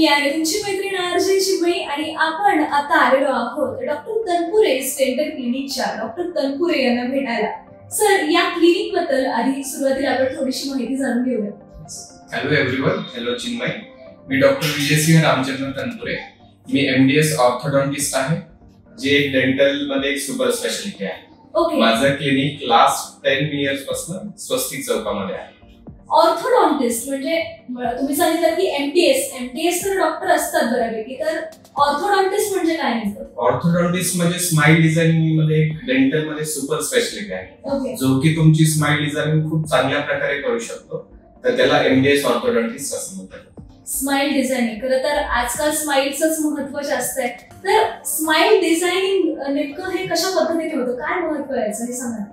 आहे तुमची मैत्रीण आरजे चिन्मयी आणि आपण आता आलेलो आहोत डॉक्टर तनपुरे डेंटल क्लिनिकच्या डॉक्टर तनपुरे यांना भेटायला. सर, या क्लिनिक बद्दल आधी सुरुवातीला आपण थोडीशी माहिती जाणून घेऊया. Hello everyone, hello Chinmay. मी डॉक्टर विजयसिंह रामचंद्र तनपुरे. मी MDS ऑर्थोडॉन्टिस्ट आहे, जे एक डेंटल मध्ये एक सुपर स्पेशालिटी आहे. ओके. माझं क्लिनिक लास्ट 10 इयर्स पासून स्वस्तिक चौकामध्ये आहे. ऑर्थोडॉन्टिस्ट म्हणजे तुम्ही सांगितलं की MTS तर डॉक्टर असतात बऱ्यापैकी, तर ऑर्थोडॉन्टिस्ट म्हणजे काय नेमकं? ऑर्थोडॉन्टिस्ट म्हणजे स्माइल डिझायनिंग मध्ये एक डेंटल मध्ये सुपर स्पेशालिटी आहे. ओके. जो की तुमची स्माइल डिझायनिंग खूप चांगल्या प्रकारे करू शकतो, तर त्याला MDS ऑर्थोडॉन्टिस्ट असं म्हणतात. स्माइल डिझायनिंग, खरं तर आजकाल स्माइलचंच महत्व जास्त आहे. तर स्माइल डिझायनिंग नेमकं हे कशा पद्धतीने होतं, काय महत्व आहे हे सांगा.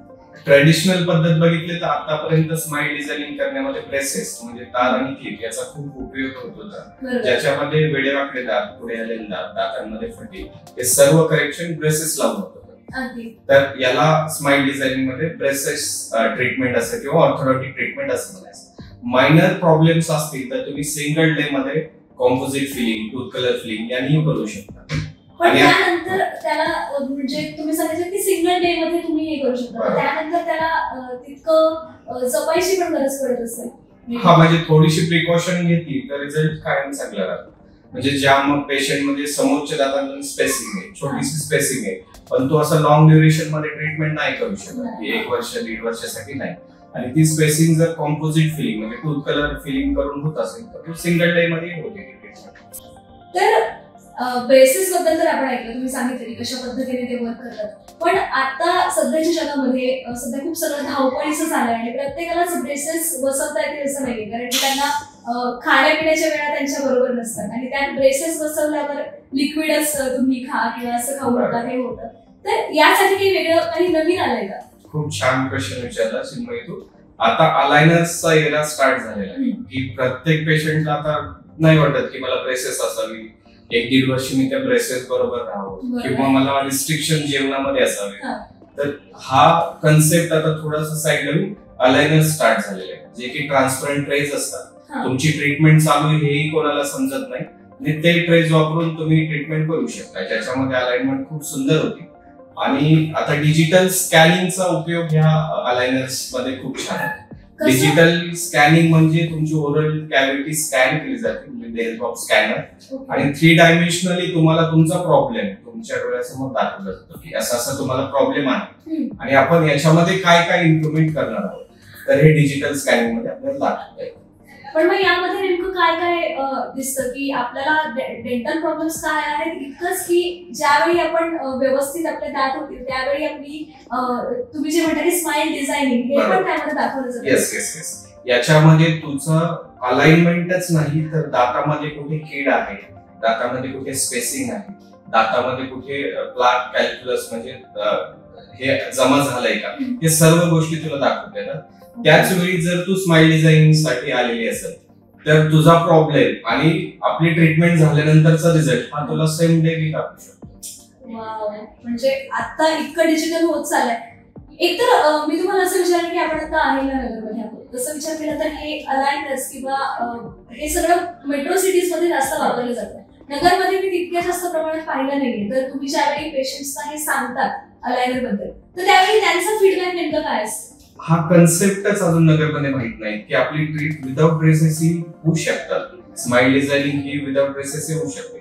ट्रेडिशनल पद्धत बघितली तर आतापर्यंत स्माइल डिझायनिंग करण्यामध्ये ब्रेसेस म्हणजे तार आणि क्लिप याचा खूप उपयोग होत होता, ज्याच्यामध्ये वेडेवाकडे दात, पुढे आलेले दात, दातांमध्ये फटी, हे सर्व करेक्शन ब्रेसेस लावून होत होतं. तर याला स्माइल डिझायनिंग मध्ये ब्रेसेस ट्रीटमेंट असं किंवा ऑर्थोडॉन्टिक ट्रीटमेंट असं म्हणायचं. मायनर प्रॉब्लेम्स असतील तर तुम्ही सिंगल डे मध्ये composite filling, tooth colour filling यांनी करू शकता. पण त्यानंतर त्याला म्हणजे तुम्ही सांगितलं की सिंगल डे मध्ये तुम्ही हे करू शकता, त्यानंतर त्याला तितकं जपायची पण गरज पडत असेल. हा, म्हणजे थोडीशी प्रिकॉशन घेतली तर रिझल्ट कायम चांगला राहतो. म्हणजे ज्या मग पेशंट मध्ये समोरच्या दातांमध्ये स्पेसिंग आहे, छोटीशी स्पेसिंग आहे, पण तो असं लॉंग ड्युरेशन मध्ये ट्रीटमेंट नाही करू शकत, 1 वर्ष 1.5 वर्षासाठी नाही. आणि ती स्पेसिंग जर कॉम्पोजिट फिलिंग म्हणजे टूथ कलर फिलिंग करून होत असेल तर सिंगल डे मध्ये होते. तर ब्रेसेस बद्दल तर आपण ऐकलं, तुम्ही सांगितलं की कशा पद्धतीने ते वर्क करतात. पण आता सध्याच्या जगामध्ये सध्या खूप सगळं धावपळीचं झालंय आणि प्रत्येकालाच ब्रेसेस बसवता येतील असं नाहीये, कारण की त्यांना खाण्यापिण्याच्या वेळा त्यांच्या बरोबर नसतात आणि त्यात ब्रेसेस बसवल्यावर लिक्विडच तुम्ही खा किंवा असं खाऊ नका हे होतं. तर यासाठी काही वेगळं काही नवीन आलंय का? खूप छान क्वेश्चन विचारला चिन्मयी तू. आता अलायनर्सचा एरा स्टार्ट झालेला आहे की प्रत्येक पेशंटला आता नाही वाटत की मला ब्रेसेस असावी, 1-1.5 वर्ष मी त्या ब्रेसेस बरोबर राहावं किंवा मला रिस्ट्रिक्शन जेवणामध्ये असावे. तर हा कन्सेप्ट आता थोडासा साईडला अलायनर स्टार्ट झालेला आहे, जे की ट्रान्सपरंट ट्रेज असतात. तुमची ट्रीटमेंट चालू आहे हेही कोणाला समजत नाही आणि ते ट्रेज वापरून तुम्ही ट्रीटमेंट करू शकता, ज्याच्यामध्ये अलाइनमेंट खूप सुंदर होती. आणि आता डिजिटल स्कॅनिंगचा उपयोग ह्या अलायनर्स मध्ये खूप छान आहे. डिजिटल स्कॅनिंग म्हणजे तुमची ओरल कॅव्हिटी स्कॅन केली जाते with the help of scanner आणि 3 डायमेन्शनली तुम्हाला तुमचा प्रॉब्लेम तुमच्या डोळ्यासमोर दाखवला जातो की असा तुम्हाला प्रॉब्लेम आहे आणि आपण याच्यामध्ये काय काय इम्प्रुव्हमेंट करणार आहोत, तर हे डिजिटल स्कॅनिंग मध्ये आपल्याला दाखवता येतं. पण मग यामध्ये नेमकं काय काय दिसतं की आपल्याला डेंटल प्रॉब्लेम्स काय आहेत, इतकंच की ज्यावेळी आपण व्यवस्थित आपले दात होतील त्यावेळी आपली तुम्ही जे म्हणता की स्माइल डिझायनिंग हे पण त्यामध्ये दाखवलं जातं. येस. याच्यामध्ये तुझं अलाइनमेंटच नाही तर दातामध्ये कुठे कीड आहे, दातामध्ये कुठे स्पेसिंग आहे, दातामध्ये कुठे प्लाक कॅल्क्युलस म्हणजे हे जमा झालंय का, हे सर्व गोष्टी तुला दाखवता येतात. त्याच वेळी जर तू स्माइल डिझायनिंग साठी आलेली असेल तर तुझा प्रॉब्लेम आणि आपली ट्रीटमेंट झाल्यानंतरचा रिझल्ट हा तुला सेम डे मी दाखवू शकतो. म्हणजे आता इतकं डिजिटल होत चाललंय. एकतर मी तुम्हाला असं विचारेन की आपण आता अहिल्यानगरमध्ये आहोत, तसं विचार केला तर हे अलायनर्स किंवा हे सगळं मेट्रो सिटीज मध्ये जास्त वापरलं जातं. नगरमध्ये मी तितक्या जास्त प्रमाणात पाहिलं नाहीये. तर तुम्ही ज्यावेळी पेशंट्सना हे सांगतात अलायनर बद्दल, तर त्यावेळी त्यांचा फीडबॅक नेमकं काय असतं? हा कन्सेप्टच अजून नगरमध्ये माहित नाही की आपली ट्रीट विदाउट ब्रेसेस ही होऊ शकतात. स्माइल डिझायनिंग ही विदाउट ब्रेसेस होऊ शकते.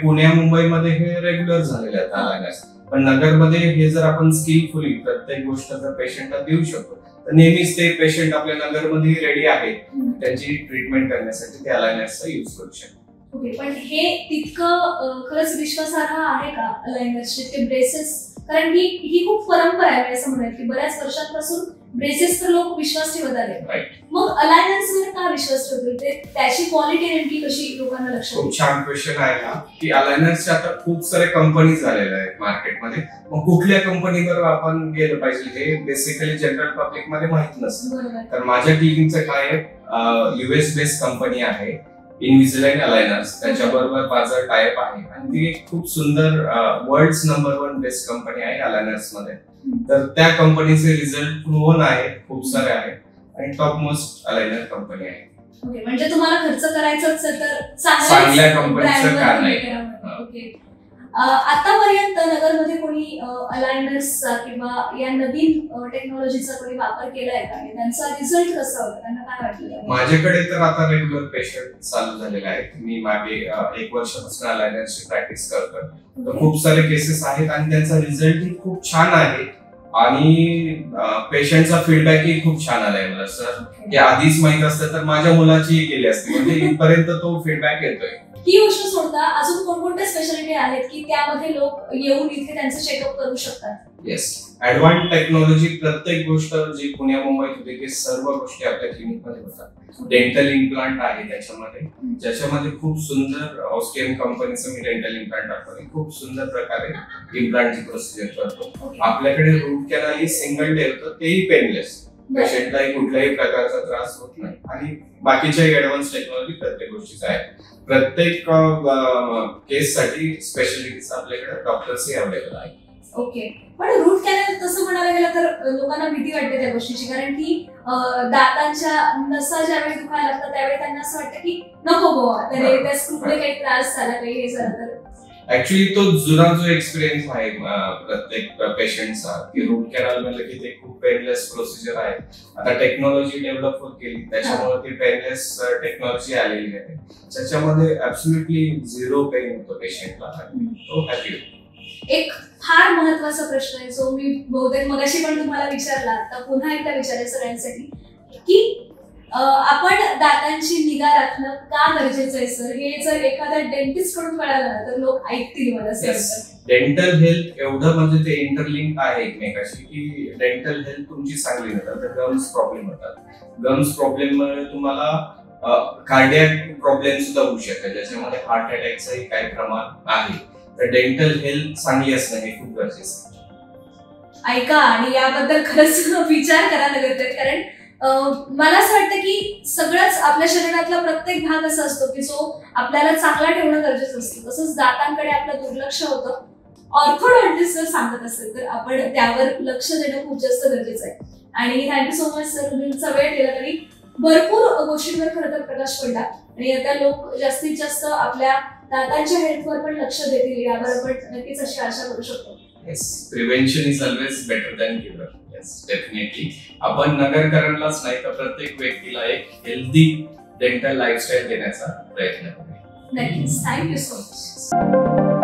पुण्या मुंबईमध्ये हे रेग्युलर झालेले आहेत अलायनर्स, पण नगरमध्ये हे जर आपण स्किलफुली प्रत्येक गोष्ट जर पेशंटला देऊ शकतो तर नेहमीच ते पेशंट आपल्या नगरमध्ये रेडी आहेत त्यांची ट्रीटमेंट करण्यासाठी ते अलायनर्सचा यूज करू शकतात. ओके, पण हे तितकं खरंच विश्वासार्ह आहे का अलायनर्सचे ते ब्रेसेस? कारण की ही खूप परंपरा आहे असं म्हणेल की बऱ्याच वर्षांपासून ब्रेसेस तर लोक विश्वास ठेवत आले, मग अलायनर्स वर का विश्वास ठेवतील? त्याची क्वालिटी नेमकी कशी लोकांना लक्षात? खूप छान क्वेश्चन आहे हा की अलायनर्सच्या आता खूप सारे कंपनीज आलेल्या आहेत मार्केटमध्ये, मग कुठल्या कंपनीवर आपण गेलं पाहिजे हे बेसिकली जनरल पब्लिक मध्ये माहित नसतं. तर माझ्या क्लिनिकचं काय आहे, US बेस्ड कंपनी आहे इनविजिलाइन अलायनर्स, त्याच्याबरोबर माझं टायप आहे आणि ती एक खूप सुंदर वर्ल्ड्स नंबर 1 बेस्ट कंपनी आहे अलायनर्स मध्ये. तर त्या कंपनीचे रिझल्ट प्रूव्हन आहेत, खूप सारे आहेत आणि टॉप मोस्ट अलायनर कंपनी आहे. ओके, म्हणजे तुम्हाला खर्च करायचा असेल तर चांगल्या कंपनीचं का नाही. ओके. आतापर्यंत नगरमध्ये कोणी अलायनर्सचा किंवा या नवीन टेक्नॉलॉजीचा कोणी वापर केलाय का आणि त्यांचा रिझल्ट कसा होता, त्यांना काय वाटलं? माझ्याकडे तर आता रेग्युलर पेशंट चालू झालेले आहेत. मी मागे 1 वर्षापासून अलायनर्सची प्रॅक्टिस करतो. तर खूप सारे केसेस आहेत आणि त्यांचा रिझल्टही खूप छान आहे आणि पेशंटचा फीडबॅकही खूप छान आलाय मला. सर हे आधीच माहित असतं तर माझ्या मुलाचीही केली असती, म्हणजे इथपर्यंत तो फीडबॅक येतोय. ही गोष्ट सोडता अजून कोणकोणत्या स्पेशालिटी आहेत की त्यामध्ये लोक येऊन इथे त्यांचं चेकअप करू शकतात? येस, ऍडव्हान्स टेक्नॉलॉजी प्रत्येक गोष्ट जी पुण्या मुंबईत होते ते सर्व गोष्टी आपल्या क्लिनिकमध्ये होतात. डेंटल इम्प्लांट आहे त्याच्यामध्ये, ज्याच्यामध्ये खूप सुंदर ऑस्टियम कंपनीचं मी डेंटल इम्प्लांट दाखवले. खूप सुंदर प्रकारे इम्प्लांटची प्रोसिजर करतो. आपल्याकडे रूट कॅनल ही सिंगल डे होतं, तेही पेनलेस. पेशंटलाही कुठल्याही प्रकारचा त्रास होत नाही आणि बाकीच्याही ऍडव्हान्स टेक्नॉलॉजी प्रत्येक गोष्टीचा आहे. प्रत्येक केस साठी स्पेशालिटीज आपल्याकडे डॉक्टर्सही अवेलेबल आहे. ओके, पण रूट कॅनल तसं म्हणायला गेलं तर लोकांना भीती वाटते त्या गोष्टीची, कारण की दातांच्या नसा ज्यावेळी दुखायला लागतात त्यावेळी त्यांना असं वाटतं की नको गोवा, तर त्या स्क्रूने काही त्रास झाला, काही हे झालं तर. ऍक्च्युली तो जुना जो एक्सपिरियन्स आहे प्रत्येक पेशंटचा की रूट कॅनल म्हणलं की ते खूप पेनलेस प्रोसिजर आहे. आता टेक्नॉलॉजी डेव्हलप होत गेली त्याच्यामुळे ती पेनलेस टेक्नॉलॉजी आलेली आहे, ज्याच्यामध्ये ऍब्सोल्युटली 0 पेन होतो पेशंटला आणि तो हॅपी होतो. एक फार महत्वाचा प्रश्न आहे जो मी बहुतेक मगाशी पण तुम्हाला विचारला, आता पुन्हा एकदा विचारेल सगळ्यांसाठी की आपण दातांची निगा राखणं का गरजेचं आहे सर? हे जर एखाद्या डेंटिस्ट कडून कळालं ना तर लोक ऐकतील मला सर. डेंटल हेल्थ एवढं म्हणजे ते इंटरलिंक आहे एकमेकाशी की डेंटल हेल्थ तुमची चांगली नसतात तर गम्स प्रॉब्लेम होतात. गम्स प्रॉब्लेम मुळे तुम्हाला कार्डियक प्रॉब्लेम सुद्धा होऊ शकतात, ज्याच्यामध्ये हार्ट अटॅकचंही काही प्रमाण आहे. तर डेंटल हेल्थ चांगली असणं हे खूप गरजेचं आहे. ऐका आणि याबद्दल खरंच विचार करा नगरकर, कारण मला असं वाटतं की सगळंच आपल्या शरीरातला प्रत्येक भाग असा असतो की जो आपल्याला चांगला ठेवणं गरजेचं असतं. तसंच दातांकडे आपलं दुर्लक्ष होतं. ऑर्थोडॉन्टिस्ट जर सांगत असेल तर आपण त्यावर लक्ष देणं खूप जास्त गरजेचं आहे. आणि थँक्यू सो मच सर, तुमचा वेळ दिला तरी भरपूर गोष्टींवर खरं तर प्रकाश पडला आणि आता लोक जास्तीत जास्त आपल्या दातांच्या हेल्थवर पण लक्ष देतील यावर आपण नक्कीच अशी आशा करू शकतो. Yes, prevention is always better than cure. Yes, definitely. आपण नगरकरांनाच नाही तर प्रत्येक व्यक्तीला एक हेल्दी डेंटल लाईफस्टाईल देण्याचा प्रयत्न करूया. नक्कीच. Thank you so much.